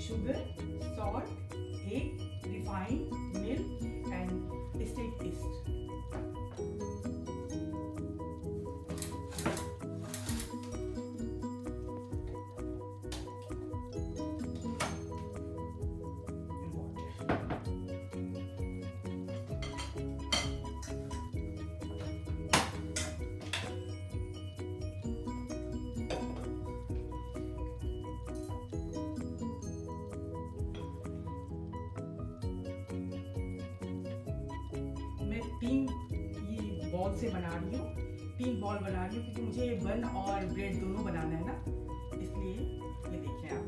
sugar, salt, egg, refined milk, and state yeast. तीन ये ball से बना रही हूँ, 3 बॉल बना रही हूँ क्योंकि मुझे बन और ब्रेड दोनों बनाना है ना, इसलिए ये देखें आप।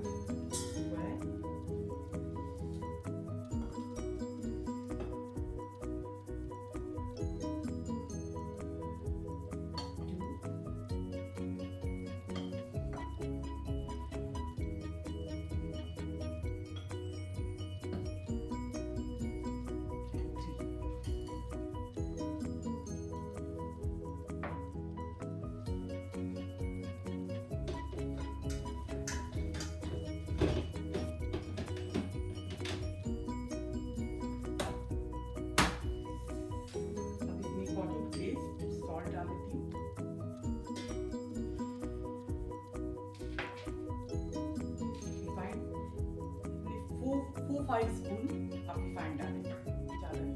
फोर 5 स्पून आप रिफाइंड डालें, ज़्यादा नहीं।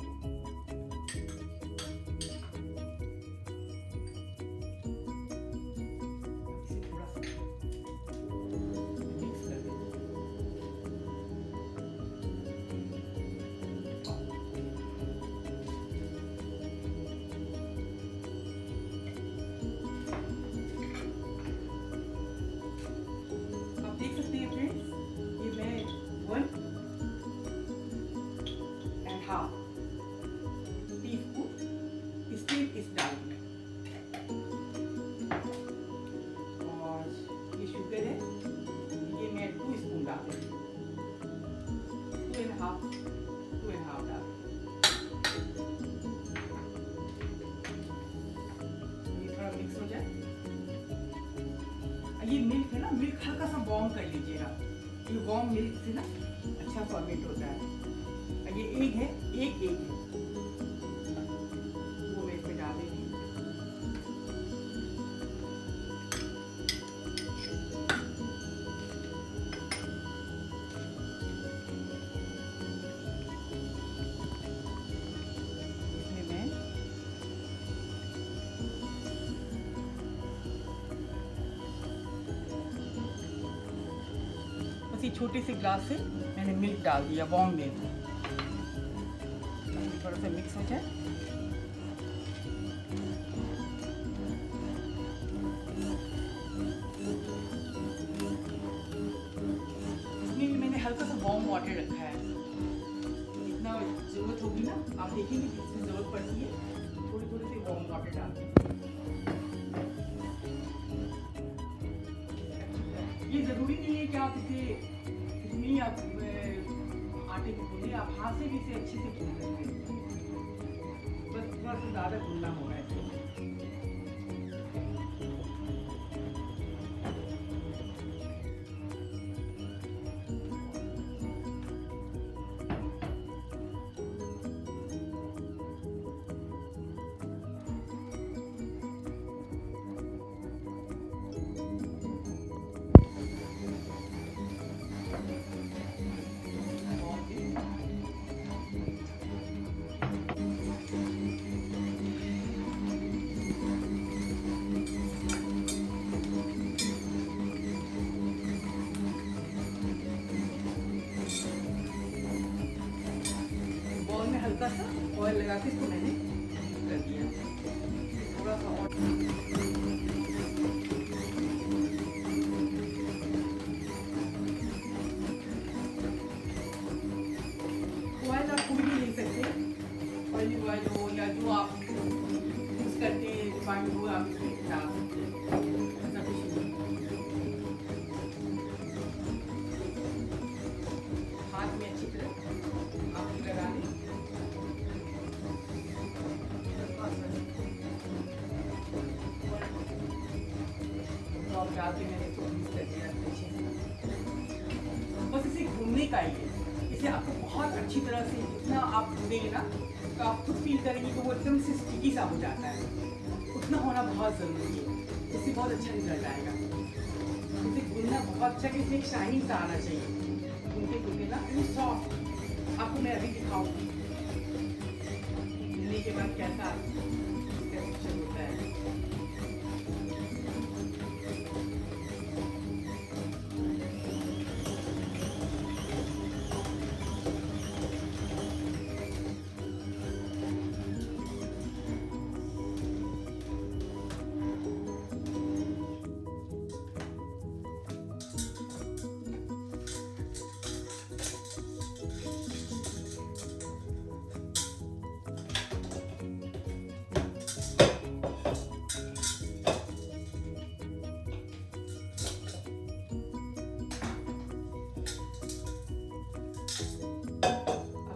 इसे थोड़ा सा मिक्स कर दें। आप देख सकते हैं फ्रेंड्स, ये मैं 1.5 टीस्पून स्टेट ईस्ट डाल दूँ, और ये शुगर है, ये मैं 2 स्पून डाल दूँ, 2.5 डाल दूँ। ये थोड़ा मिक्स हो जाए। ये मिल्क है ना, मिल्क हल्का सा वार्म कर लीजिएगा, ये वार्म मिल्क से ना अच्छा फर्मेंट होता है। ये एग है, एक एग है, वो मैं इसमें डाल देंगे। इसमें मैं बस ये छोटे से ग्लास से मैंने मिल्क डाल दिया, वार्म मिल्क। थोड़ा सा मिक्स हो जाए। इसमें मैंने हल्का सा वार्म वाटर रखा है, जितना जरूरत होगी ना आप देखेंगे जिसकी जरूरत पड़ती है थोड़ी थोड़ी सी वार्म वाटर डाल दें। ये जरूरी नहीं है कि आप इसे इतनी आप आटे को गूंदे, आप हाथ से भी इसे अच्छे से गूंद सकते हैं, बस थोड़ा सा ज़्यादा गूंदना होगा इसको। हल्का सा ऑयल लगा के इसको मैंने कर दिया, थोड़ा सा और ऑयल आप कोई भी ले सकते हैं, ऑलिव ऑयल हो या जो आप यूज करते हैं रिफाइंड हो, आप इसमें डाल सकते हैं, ऐसा कुछ नहीं। हाथ में अच्छी तरह आप लगा लें। डाल के मैंने इसको मिक्स कर दिया अच्छे से। बस इसे भूनने का ही है। इसे आपको बहुत अच्छी तरह से जितना आप भूनेंगे ना तो आप खुद फील करेंगे कि वो एकदम से स्टिकी सा हो जाता है। उतना होना बहुत ज़रूरी है, इससे बहुत अच्छा रिजल्ट आएगा। इसे भूनना बहुत अच्छा कि इसमें एक शाइनिंग सा आना चाहिए। भूनते भूनते ना ये सॉफ्ट आपको मैं अभी दिखाऊंगी भूनने के बाद कैसा टेक्सचर होता है।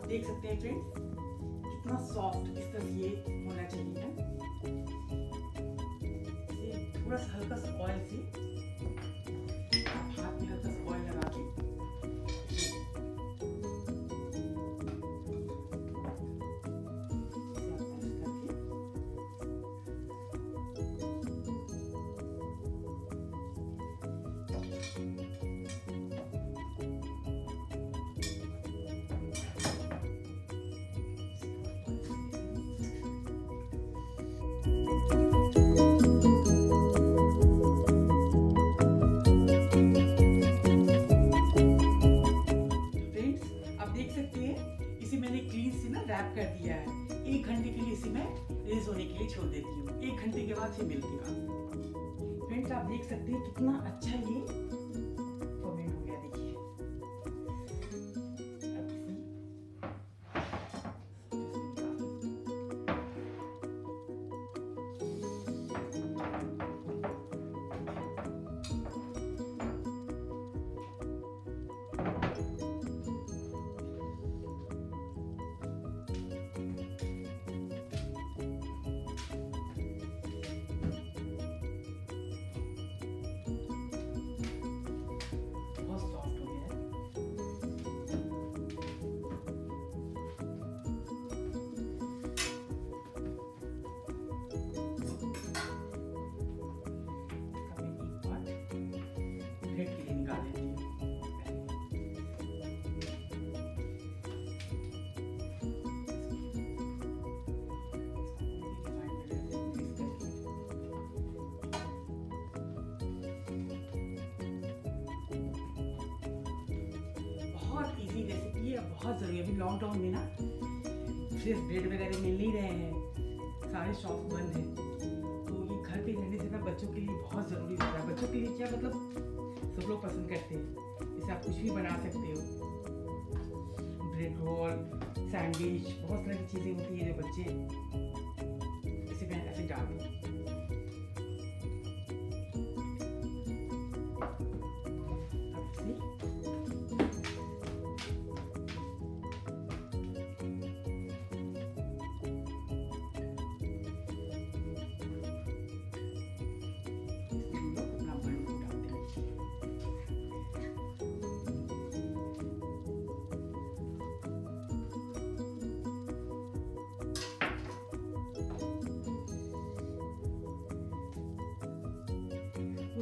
देख सकते हैं फ्रेंड्स कितना सॉफ्ट इस तरह ये होना चाहिए है। थोड़ा सा हल्का सा ऑयल से हाथ में हल्का सा ऑयल लगा के रैप कर दिया है। 1 घंटे के लिए इसे मैं रेस्ट होने के लिए छोड़ देती हूँ। 1 घंटे के बाद फिर मिलती हूँ। फ्रेंड्स आप देख सकते हैं कितना अच्छा ये फर्मेंट हो गया। देखिए ब्रेड के लिए निकाल लेती हूँ। बहुत इजी रेसिपी है, बहुत जरूरी है। अभी लॉकडाउन में ना फ्रेश ब्रेड वगैरह मिल नहीं रहे हैं, सारे शॉप बंद हैं, तो ये घर पे रहने से ना बच्चों के लिए बहुत ज़रूरी होता है। बच्चों के लिए क्या मतलब सब लोग पसंद करते हैं। इसे आप कुछ भी बना सकते हो, ब्रेड रोल, सैंडविच, बहुत तरह की चीज़ें होती है जो बच्चे इसे मैं ऐसे डाल दूँ।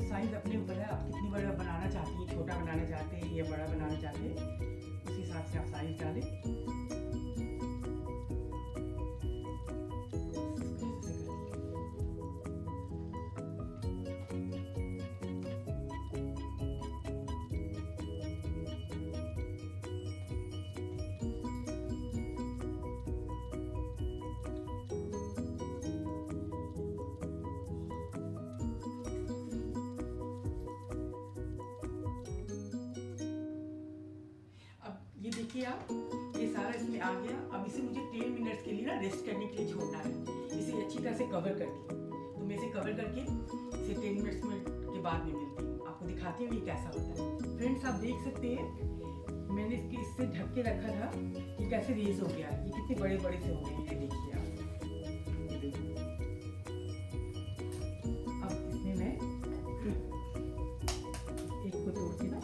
साइज अपने ऊपर है, आप कितनी बड़ा बनाना चाहती हैं, छोटा बनाना चाहते हैं या बड़ा बनाना चाहते हैं, उस हिसाब से आप साइज डालें। ये देखिए आप, ये सारा इसमें आ गया। अब इसे मुझे 10 मिनट्स के लिए ना रेस्ट करने के लिए छोड़ना है। इसे अच्छी तरह से कवर करके, तो मैं इसे कवर करके इसे 10 मिनट्स के बाद में मिलती हूँ, आपको दिखाती हूँ ये कैसा होता है। फ्रेंड्स आप देख सकते हैं मैंने इससे ढक के रखा था, ये कैसे रेस हो गया, ये कितने बड़े बड़े से हो गए, ये देखिए आप। अब इसमें मैं एक को तोड़ के ना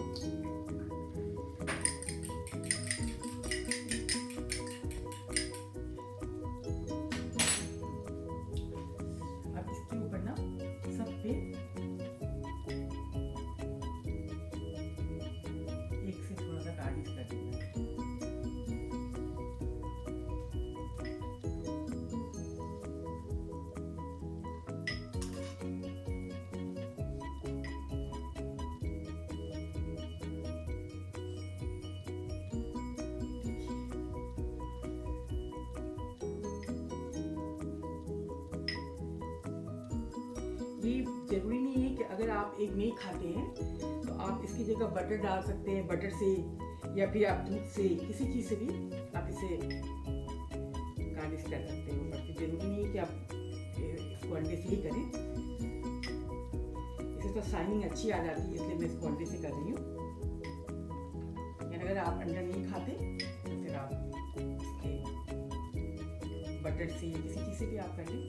ये ज़रूरी नहीं है कि अगर आप एग नहीं खाते हैं तो आप इसकी जगह बटर डाल सकते हैं, बटर से या फिर आप दूध से, किसी चीज़ से भी आप इसे गार्निश कर सकते हो। बट ज़रूरी नहीं है कि आप इसको अंडे से ही करें। इससे तो शाइनिंग अच्छी आ जाती है, इसलिए मैं इसको अंडे से कर रही हूँ। यानी अगर आप अंडा नहीं खाते तो फिर आप इसके बटर से किसी चीज़ से भी आप कर लें।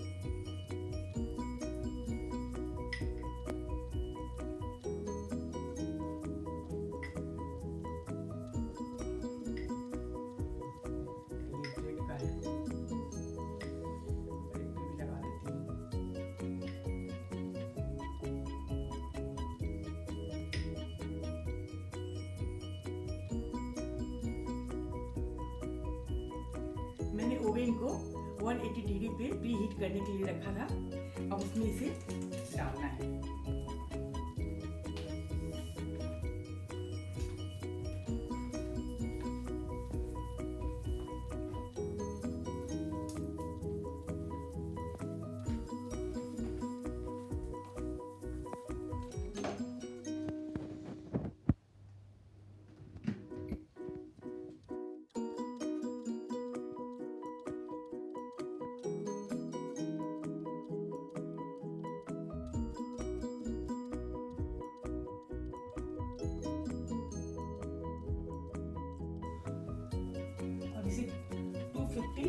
मैंने ओवन को 180 डिग्री पे प्री हीट करने के लिए रखा था। अब उसमें इसे डालना है। इसे 250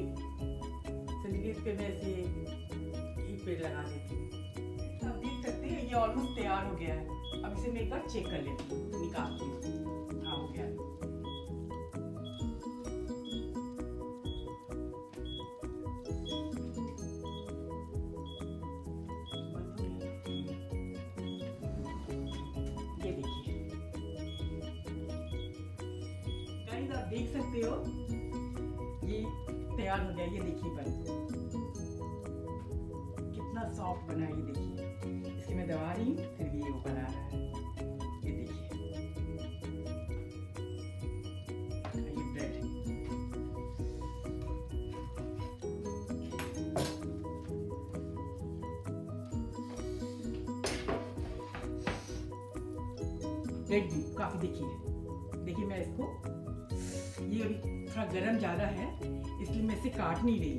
सेंटीग्रेड पे मैं इसे हीट पे लगा देती हूँ। आप देख सकते हैं ये ऑलमोस्ट तैयार हो गया है। अब इसे मैं एक बार चेक कर लेती हूँ, निकालती हूँ। हाँ, हो गया है। ये देखिए गाइस, आप देख सकते हो ये तैयार हो गया। ये देखिए बन कितना सॉफ्ट बना है। ये देखिए, इसकी मैं दबा रही हूँ फिर भी ये ऊपर आ रहा है। ये देखिए, ये ब्रेड ब्रेड भी काफी देखिए मैं इसको, ये अभी थोड़ा गरम ज़्यादा है इसलिए मैं इसे काट नहीं रही।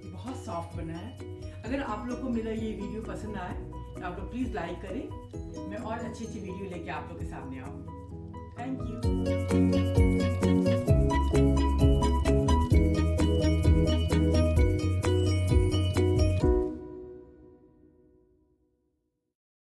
ये बहुत सॉफ्ट बना है। अगर आप लोग को मेरा ये वीडियो पसंद आए तो आप लोग प्लीज़ लाइक करें। मैं और अच्छी वीडियो लेके आप लोग के सामने आऊँगी। Thank you.